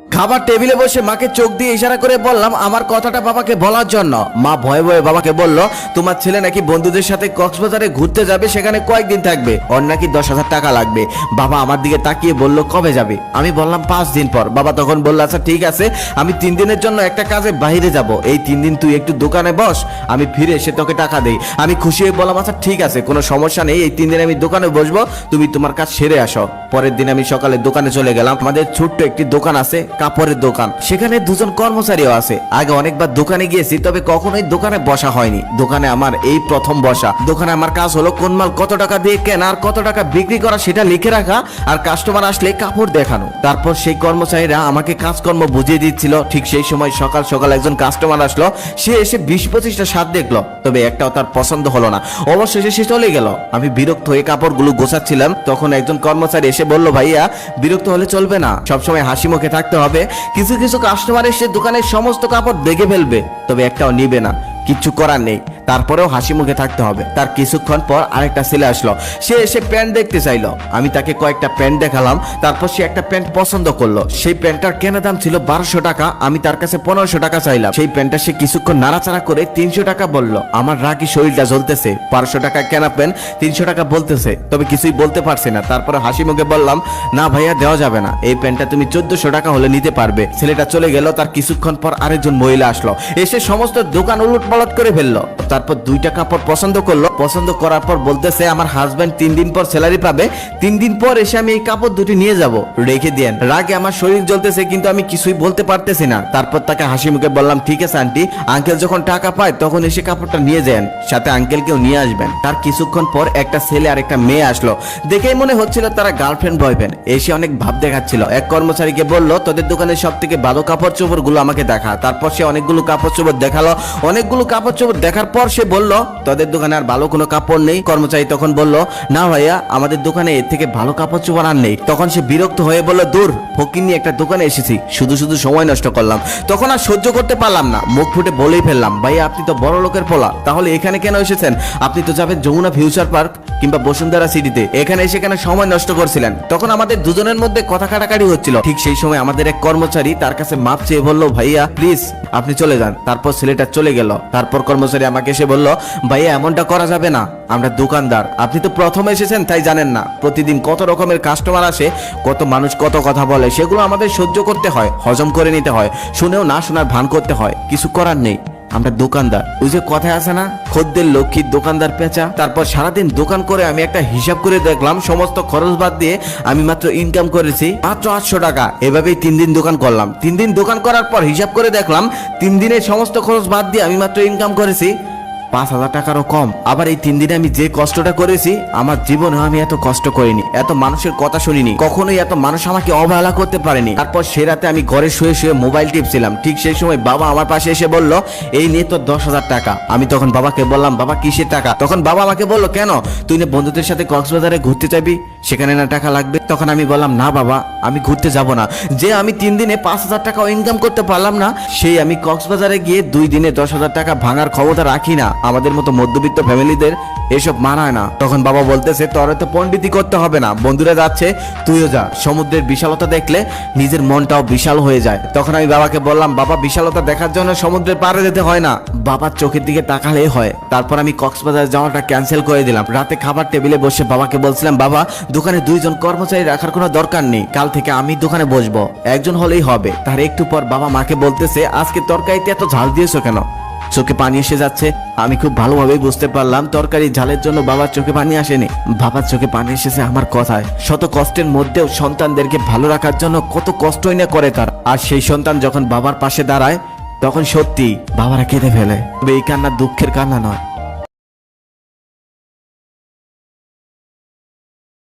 খাবার টেবিলে বসে মাকে চোখ দিয়ে ইশারা করে বললাম আমার কথাটা বাবাকে বলার জন্য। মা ভয়ে ভয়ে বাবাকে বলল, তোমার ছেলে নাকি বন্ধুদের সাথে কক্সবাজারে ঘুরতে যাবে, সেখানে কয়েকদিন থাকবে, ওর নাকি 10,000 টাকা লাগবে। বাবা আমার দিকে তাকিয়ে বলল, কবে যাবে? আমি বললাম 5 দিন পর। বাবা তখন বলল, আচ্ছা ঠিক আছে, আমি 3 দিনের জন্য একটা কাজে বাইরে যাব, এই 3 দিন তুই একটু দোকানে বস, আমি ফিরে এসে তোকে টাকা দেই। আমি খুশি হয়ে বললাম, আচ্ছা ঠিক আছে, কোনো সমস্যা নেই, এই 3 দিন আমি দোকানে বসবো, তুমি তোমার কাজ সেরে আসো। পরের দিন আমি সকালে দোকানে চলে গেলাম। আমাদের ছোট্ট একটি দোকান আছে, কাপড়ের দোকান, সেখানে 2 জন কর্মচারীও আছে। আগে অনেকবার দোকানে গিয়েছি, তবে কখনোই দোকানে বসা হয়নি। দোকানে আমার এই প্রথম বসা। দোকানে আমার কাজ হলো কোন মাল কত টাকা দিয়ে কেনা আর কত টাকা বিক্রি করা সেটা লিখে রাখা, আর কাস্টমার আসলে কাপড় দেখানো। তারপর সেই কর্মচারীরা আমাকে কাজকর্ম বুঝিয়ে দিচ্ছিল। ঠিক সেই সময় সকাল সকাল একজন কাস্টমার আসলো। সে এসে 20-25টা শার্ট দেখলো, তবে একটাও তার পছন্দ হলো না। অবশেষে সে চলে গেল। আমি বিরক্ত হয়ে কাপড়গুলো গোছাচ্ছিলাম, তখন একজন কর্মচারী এসে বলল, ভাইয়া বিরক্ত হলে চলবে না, সবসময় হাসি মুখে থাকতে হবে। কিছু কিছু কাস্টমার এসে দোকানের সমস্ত কাপড় দেখে ফেলবে, তবে একটাও নিবে না, কিচ্ছু করার নেই, তারপরেও হাসি মুখে থাকতে হবে। তার কিছুক্ষণ পর আরেকটা ছেলে আসলো। সে এসে প্যান্ট দেখতে চাইলো। আমি তাকে কয়েকটা প্যান্ট দেখালাম। তারপর সে একটা প্যান্ট পছন্দ করলো। সেই প্যান্টটার কেনা দাম ছিল 1200 টাকা। আমি তার কাছে 1500 টাকা চাইলাম। সেই প্যান্টটা সে কিছুক্ষণ নাড়াচাড়া করে 300 টাকা বলল। আমার রাগি শরীরটা জ্বলতেছে। 1200 টাকা কেনা প্যান্ট 300 টাকা বলতেছে, তবে কিছুই বলতে পারছি না। তারপরে হাসি মুখে বললাম, না ভাইয়া দেওয়া যাবে না, এই প্যান্টটা তুমি 1400 টাকা হলে নিতে পারবে। ছেলেটা চলে গেল। তার কিছুক্ষণ পর আরেকজন মহিলা আসলো। এসে সমস্ত দোকান উলটপালট করে ফেললো। তারপর 2টা কাপড় পছন্দ করলো। পছন্দ করার পর বলতেছে, আমার হাজবেন্ড 3 দিন পর স্যালারি পাবে, 3 দিন পর এসে আমি এই কাপড় দুটি নিয়ে যাব, রেখে দেন। রাগে আমার শরীর জ্বলতেছে, কিন্তু আমি কিছুই বলতে পারতেছি না। তারপর তাকে হাসি মুখে বললাম, ঠিক আছে আন্টি, আঙ্কেল যখন টাকা পায় তখন এসে কাপড়টা নিয়ে যান, সাথে আঙ্কেলকেও নিয়ে আসবেন। তার কিছুক্ষণ পর একটা ছেলে আর একটা মেয়ে আসলো। দেখেই মনে হচ্ছিল তারা গার্লফ্রেন্ড বয়ফ্রেন্ড। এসে অনেক ভাব দেখাচ্ছিল। এক কর্মচারীকে বলল, তোদের দোকানের সব থেকে ভালো কাপড় চোপড় গুলো আমাকে দেখা। তারপর সে অনেকগুলো কাপড় চোপড় দেখালো। অনেকগুলো কাপড় চোপড় দেখার পর সে বলল, তোদের দোকানে আর ভালো কোনো কাপড় নেই? কর্মচারী তখন বলল, না ভাইয়া, আমাদের দোকানে এর থেকে ভালো কাপড় চোপড় আর নেই। তখন সে বিরক্ত হয়ে বলল, দূর, ফকির নিয়ে একটা দোকানে এসেছি, শুধু শুধু সময় নষ্ট করলাম। তখন আর সহ্য করতে পারলাম না, মুখ ফুটে বলেই ফেললাম, ভাইয়া আপনি তো বড় লোকের পোলা, তাহলে এখানে কেন এসেছেন? আপনি তো যাবেন যমুনা ফিউচার পার্ক কিংবা বসুন্ধরা সিটিতে, এখানে এসে কেন সময় নষ্ট করছিলেন? তখন আমাদের দুজনের মধ্যে কথা কাটাকাটি হচ্ছিল। ঠিক সেই সময় আমাদের এক কর্মচারী তার কাছে মাপ চেয়ে বলল, ভাইয়া প্লিজ আপনি চলে যান। তারপর ছেলেটা চলে গেল। তারপর কর্মচারী আমাকে এসে বলল, ভাইয়া এমনটা করা যাবে না, আমরা দোকানদার, আপনি তো প্রথম এসেছেন তাই জানেন না, প্রতিদিন কত রকমের কাস্টমার আসে, কত মানুষ কত কথা বলে, সেগুলো আমাদের সহ্য করতে হয়, হজম করে নিতে হয়, শুনেও না শোনার ভান করতে হয়, কিছু করার নেই, আমরা দোকানদার। ওই যে কথায় আছে না, খদ্দের লক্ষ্মী দোকানদার পেঁচা। তারপর সারাদিন দোকান করে আমি একটা হিসাব করে দেখলাম, সমস্ত খরচ বাদ দিয়ে আমি মাত্র ইনকাম করেছি মাত্র 800 টাকা। এভাবেই 3 দিন দোকান করলাম। 3 দিন দোকান করার পর হিসাব করে দেখলাম 3 দিনের সমস্ত খরচ বাদ দিয়ে আমি মাত্র ইনকাম করেছি 5000 টাকারও কম। আবার এই 3 দিনে আমি যে কষ্টটা করেছি, আমার জীবনে আমি এত কষ্ট করিনি, এত মানুষের কথা শুনিনি, কখনোই এত মানুষ আমাকে অবহেলা করতে পারেনি। তারপর সে রাতে আমি ঘরে শুয়ে শুয়ে মোবাইল টিপছিলাম। ঠিক সেই সময় বাবা আমার পাশে এসে বলল, এই নিয়ে তোর 10,000 টাকা। আমি তখন বাবাকে বললাম, বাবা কিসের টাকা? তখন বাবা আমাকে বলল, কেন, তুই না বন্ধুদের সাথে কক্সবাজারে ঘুরতে যাবি, সেখানে না টাকা লাগবে? তখন আমি বললাম, না বাবা, আমি ঘুরতে যাব না। যে আমি 3 দিনে 5000 টাকাও ইনকাম করতে পারলাম না, সেই আমি কক্সবাজারে গিয়ে 2 দিনে 10,000 টাকা ভাঙার ক্ষমতা রাখি না। আমাদের মতো মধ্যবিত্ত ফ্যামিলিদের এসব মানায় না। তখন বাবা বলতেছে, তোর তো পণ্ডিতি করতে হবে না, বন্ধুরা যাচ্ছে তুইও যা, সমুদ্রের বিশালতা দেখলে নিজের মনটাও বিশাল হয়ে যায়। তখন আমি বাবাকে বললাম, বাবা বিশালতা দেখার জন্য সমুদ্রের পাড়ে যেতে হয় না, বাবার চোখের দিকে তাকালেই হয়। তারপর আমি কক্সবাজার যাওয়াটা ক্যান্সেল করে দিলাম। রাতে খাবার টেবিলে বসে বাবাকে বলছিলাম, বাবা দোকানে 2 জন কর্মচারী রাখার কোনো দরকার নেই, কাল থেকে আমি দোকানে বসবো, একজন হলেই হবে। তার একটু পর বাবা মাকে বলতেছে, আজকে তরকারিতে এত ঝাল দিয়েছো কেন? চোখে পানি এসে যাচ্ছে। আমি খুব ভালোভাবেই বুঝতে পারলাম তরকারি ঝালের জন্য বাবার চোখে পানি আসেনি, বাবার চোখে পানি এসেছে আমার কথায়। শত কষ্টের মধ্যেও সন্তানদেরকে ভালো রাখার জন্য কত কষ্টই না করে তার। আর সেই সন্তান যখন বাবার পাশে দাঁড়ায়, তখন সত্যি বাবারা কেঁদে ফেলে। তবে এই কান্না দুঃখের কান্না নয়,